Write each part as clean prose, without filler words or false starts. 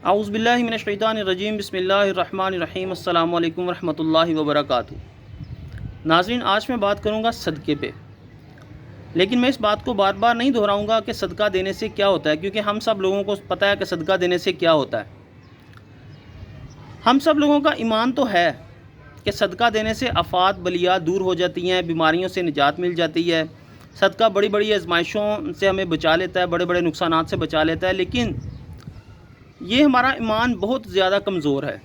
اعوذ باللہ من الشیطان الرجیم، بسم اللہ الرحمن الرحیم، السلام علیکم ورحمۃ اللہ وبرکاتہ۔ ناظرین، آج میں بات کروں گا صدقے پہ، لیکن میں اس بات کو بار بار نہیں دہراؤں گا کہ صدقہ دینے سے کیا ہوتا ہے، کیونکہ ہم سب لوگوں کو پتہ ہے کہ صدقہ دینے سے کیا ہوتا ہے۔ ہم سب لوگوں کا ایمان تو ہے کہ صدقہ دینے سے آفات بلیات دور ہو جاتی ہیں، بیماریوں سے نجات مل جاتی ہے، صدقہ بڑی بڑی آزمائشوں سے ہمیں بچا لیتا ہے، بڑے بڑے نقصانات سے بچا لیتا ہے، لیکن یہ ہمارا ایمان بہت زیادہ کمزور ہے۔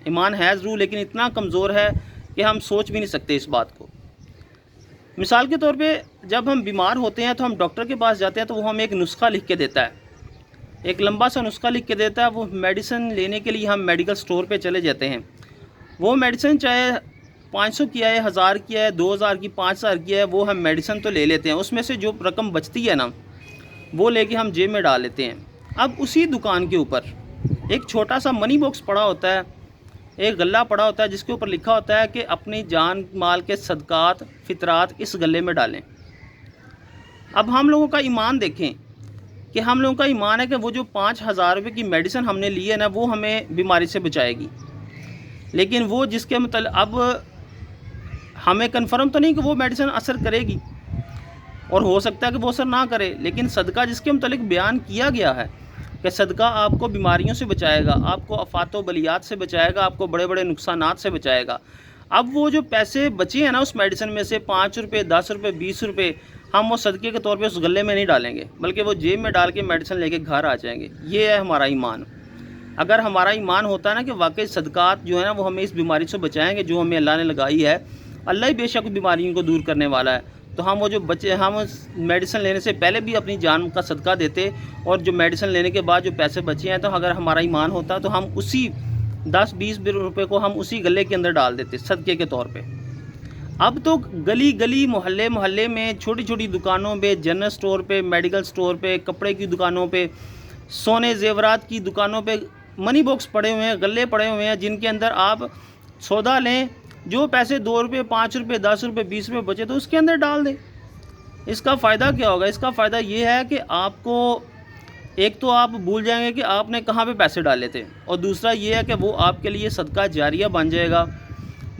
ایمان ہے ضرور، لیکن اتنا کمزور ہے کہ ہم سوچ بھی نہیں سکتے اس بات کو۔ مثال کے طور پہ جب ہم بیمار ہوتے ہیں تو ہم ڈاکٹر کے پاس جاتے ہیں تو وہ ہمیں ایک نسخہ لکھ کے دیتا ہے، ایک لمبا سا نسخہ لکھ کے دیتا ہے۔ وہ میڈیسن لینے کے لیے ہم میڈیکل سٹور پہ چلے جاتے ہیں۔ وہ میڈیسن چاہے 500 کی ہے، 1000 کی ہے، 2000 کی، 5000 کی ہے، وہ ہم میڈیسن تو لے لیتے ہیں۔ اس میں سے جو رقم بچتی ہے نا، وہ لے کے ہم جیب میں ڈال لیتے ہیں۔ اب اسی دکان کے اوپر ایک چھوٹا سا منی باکس پڑا ہوتا ہے، ایک غلہ پڑا ہوتا ہے، جس کے اوپر لکھا ہوتا ہے کہ اپنی جان مال کے صدقات فطرات اس غلے میں ڈالیں۔ اب ہم لوگوں کا ایمان دیکھیں کہ ہم لوگوں کا ایمان ہے کہ وہ جو 5000 روپے کی میڈیسن ہم نے لی ہے نا، وہ ہمیں بیماری سے بچائے گی، لیکن وہ جس کے متعلق اب ہمیں کنفرم تو نہیں کہ وہ میڈیسن اثر کرے گی، اور ہو سکتا ہے کہ وہ اثر نہ کرے، لیکن صدقہ جس کے متعلق بیان کیا گیا ہے کہ صدقہ آپ کو بیماریوں سے بچائے گا، آپ کو آفات و بلیات سے بچائے گا، آپ کو بڑے بڑے نقصانات سے بچائے گا۔ اب وہ جو پیسے بچے ہیں نا اس میڈیسن میں سے، 5 روپے، 10 روپے، 20 روپے، ہم وہ صدقے کے طور پہ اس غلے میں نہیں ڈالیں گے، بلکہ وہ جیب میں ڈال کے میڈیسن لے کے گھر آ جائیں گے۔ یہ ہے ہمارا ایمان۔ اگر ہمارا ایمان ہوتا ہے نا کہ واقعی صدقات جو ہے نا وہ ہمیں اس بیماری سے بچائیں گے جو ہمیں اللہ نے لگائی ہے، اللہ ہی بے شک بیماریوں کو دور کرنے والا ہے، تو ہم وہ جو بچے ہم میڈیسن لینے سے پہلے بھی اپنی جان کا صدقہ دیتے، اور جو میڈیسن لینے کے بعد جو پیسے بچے ہیں، تو اگر ہمارا ایمان ہوتا تو ہم اسی 10-20 روپے کو ہم اسی گلے کے اندر ڈال دیتے صدقے کے طور پہ۔ اب تو گلی گلی، محلے محلے میں، چھوٹی چھوٹی دکانوں پہ، جنرل سٹور پہ، میڈیکل سٹور پہ، کپڑے کی دکانوں پہ، سونے زیورات کی دکانوں پہ منی باکس پڑے ہوئے ہیں، غلے پڑے ہوئے ہیں، جن کے اندر آپ سودا لیں، جو پیسے 2 روپے، 5 روپے، 10 روپے، 20 روپے بچے تو اس کے اندر ڈال دیں۔ اس کا فائدہ کیا ہوگا؟ اس کا فائدہ یہ ہے کہ آپ کو ایک تو آپ بھول جائیں گے کہ آپ نے کہاں پہ پیسے ڈالے تھے، اور دوسرا یہ ہے کہ وہ آپ کے لیے صدقہ جاریہ بن جائے گا،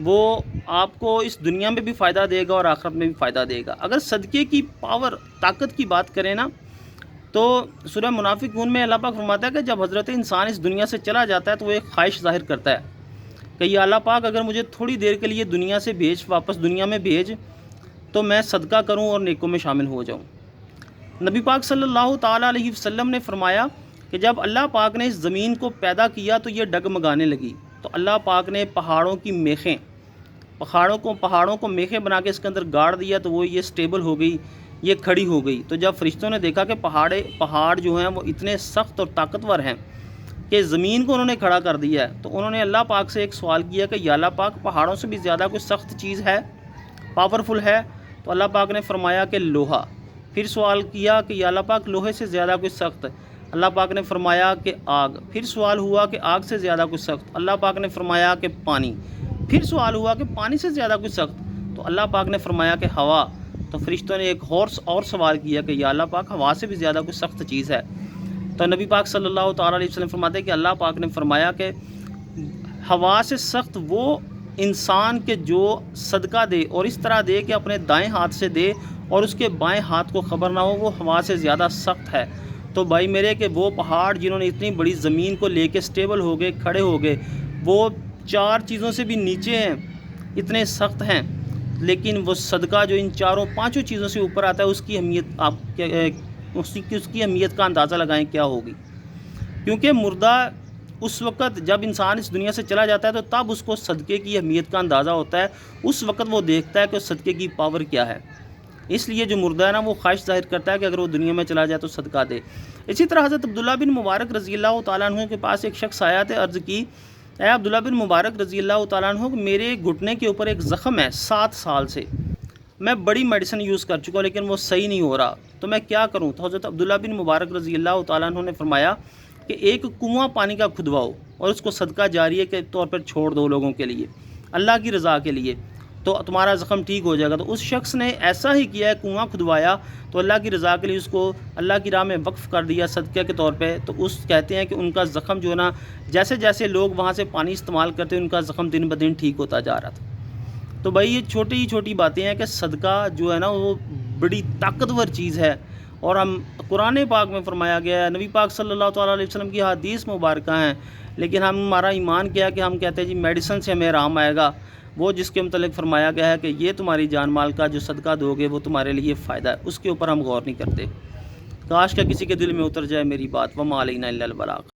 وہ آپ کو اس دنیا میں بھی فائدہ دے گا اور آخرت میں بھی فائدہ دے گا۔ اگر صدقے کی پاور، طاقت کی بات کریں نا، تو سورہ منافقون میں اللہ پاک فرماتا ہے کہ جب حضرت انسان اس دنیا سے چلا جاتا ہے تو وہ ایک خواہش ظاہر کرتا ہے کہ یا اللہ پاک اگر مجھے تھوڑی دیر کے لیے دنیا سے بھیج، واپس دنیا میں بھیج، تو میں صدقہ کروں اور نیکوں میں شامل ہو جاؤں۔ نبی پاک صلی اللہ تعالیٰ علیہ وسلم نے فرمایا کہ جب اللہ پاک نے اس زمین کو پیدا کیا تو یہ ڈگمگانے لگی، تو اللہ پاک نے پہاڑوں کی میخیں، پہاڑوں کو میخیں بنا کے اس کے اندر گاڑ دیا، تو وہ یہ سٹیبل ہو گئی، یہ کھڑی ہو گئی۔ تو جب فرشتوں نے دیکھا کہ پہاڑ جو ہیں وہ اتنے سخت اور طاقتور ہیں کہ زمین کو انہوں نے کھڑا کر دیا ہے، تو انہوں نے اللہ پاک سے ایک سوال کیا کہ یا اللہ پاک پہاڑوں سے بھی زیادہ کوئی سخت چیز ہے، پاورفل ہے؟ تو اللہ پاک نے فرمایا کہ لوہا۔ پھر سوال کیا کہ یا اللہ پاک لوہے سے زیادہ کوئی سخت؟ اللہ پاک نے فرمایا کہ آگ۔ پھر سوال ہوا کہ آگ سے زیادہ کوئی سخت؟ اللہ پاک نے فرمایا کہ پانی۔ پھر سوال ہوا کہ پانی سے زیادہ کوئی سخت؟ تو اللہ پاک نے فرمایا کہ ہوا۔ تو فرشتوں نے ایک اور سوال کیا کہ یا اللہ پاک ہوا سے بھی زیادہ کوئی سخت چیز ہے؟ تو نبی پاک صلی اللہ تعالیٰ علیہ وسلم فرماتے ہیں کہ اللہ پاک نے فرمایا کہ ہوا سے سخت وہ انسان کے جو صدقہ دے اور اس طرح دے کہ اپنے دائیں ہاتھ سے دے اور اس کے بائیں ہاتھ کو خبر نہ ہو، وہ ہوا سے زیادہ سخت ہے۔ تو بھائی میرے کہ وہ پہاڑ جنہوں نے اتنی بڑی زمین کو لے کے سٹیبل ہو گئے، کھڑے ہو گئے، وہ 4 چیزوں سے بھی نیچے ہیں، اتنے سخت ہیں، لیکن وہ صدقہ جو ان 4-5 چیزوں سے اوپر آتا ہے، اس کی اہمیت اس کی اہمیت کا اندازہ لگائیں کیا ہوگی۔ کیونکہ مردہ اس وقت جب انسان اس دنیا سے چلا جاتا ہے تو تب اس کو صدقے کی اہمیت کا اندازہ ہوتا ہے، اس وقت وہ دیکھتا ہے کہ صدقے کی پاور کیا ہے۔ اس لیے جو مردہ ہے نا وہ خواہش ظاہر کرتا ہے کہ اگر وہ دنیا میں چلا جائے تو صدقہ دے۔ اسی طرح حضرت عبداللہ بن مبارک رضی اللہ تعالیٰ عنہ کے پاس ایک شخص آیا تھا، عرض کی، اے عبداللہ بن مبارک رضی اللہ تعالیٰ عنہ، میرے گھٹنے کے اوپر ایک زخم ہے 7 سال سے، میں بڑی میڈیسن یوز کر چکا ہوں لیکن وہ صحیح نہیں ہو رہا، تو میں کیا کروں؟ تو حضرت عبداللہ بن مبارک رضی اللہ تعالیٰ عنہ نے فرمایا کہ ایک کنواں پانی کا کھدواؤ اور اس کو صدقہ جاریہ کے طور پر چھوڑ دو لوگوں کے لیے، اللہ کی رضا کے لیے، تو تمہارا زخم ٹھیک ہو جائے گا۔ تو اس شخص نے ایسا ہی کیا ہے، کنواں کھدوایا تو اللہ کی رضا کے لیے اس کو اللہ کی راہ میں وقف کر دیا صدقہ کے طور پہ، تو اس کہتے ہیں کہ ان کا زخم جو ہے نا، جیسے جیسے لوگ وہاں سے پانی استعمال کرتے ان کا زخم دن بدن ٹھیک ہوتا جا رہا تھا۔ تو بھائی یہ چھوٹی چھوٹی باتیں ہیں کہ صدقہ جو ہے نا وہ بڑی طاقتور چیز ہے، اور ہم قرآن پاک میں فرمایا گیا ہے، نبی پاک صلی اللہ تعالیٰ علیہ وسلم کی حدیث مبارکہ ہیں، لیکن ہمارا ایمان کیا کہ ہم کہتے ہیں جی میڈیسن سے ہمیں آرام آئے گا، وہ جس کے متعلق فرمایا گیا ہے کہ یہ تمہاری جان مال کا جو صدقہ دو گے وہ تمہارے لیے فائدہ ہے، اس کے اوپر ہم غور نہیں کرتے۔ کاش کا کسی کے دل میں اتر جائے میری بات۔ وما علینا الا البلاغ۔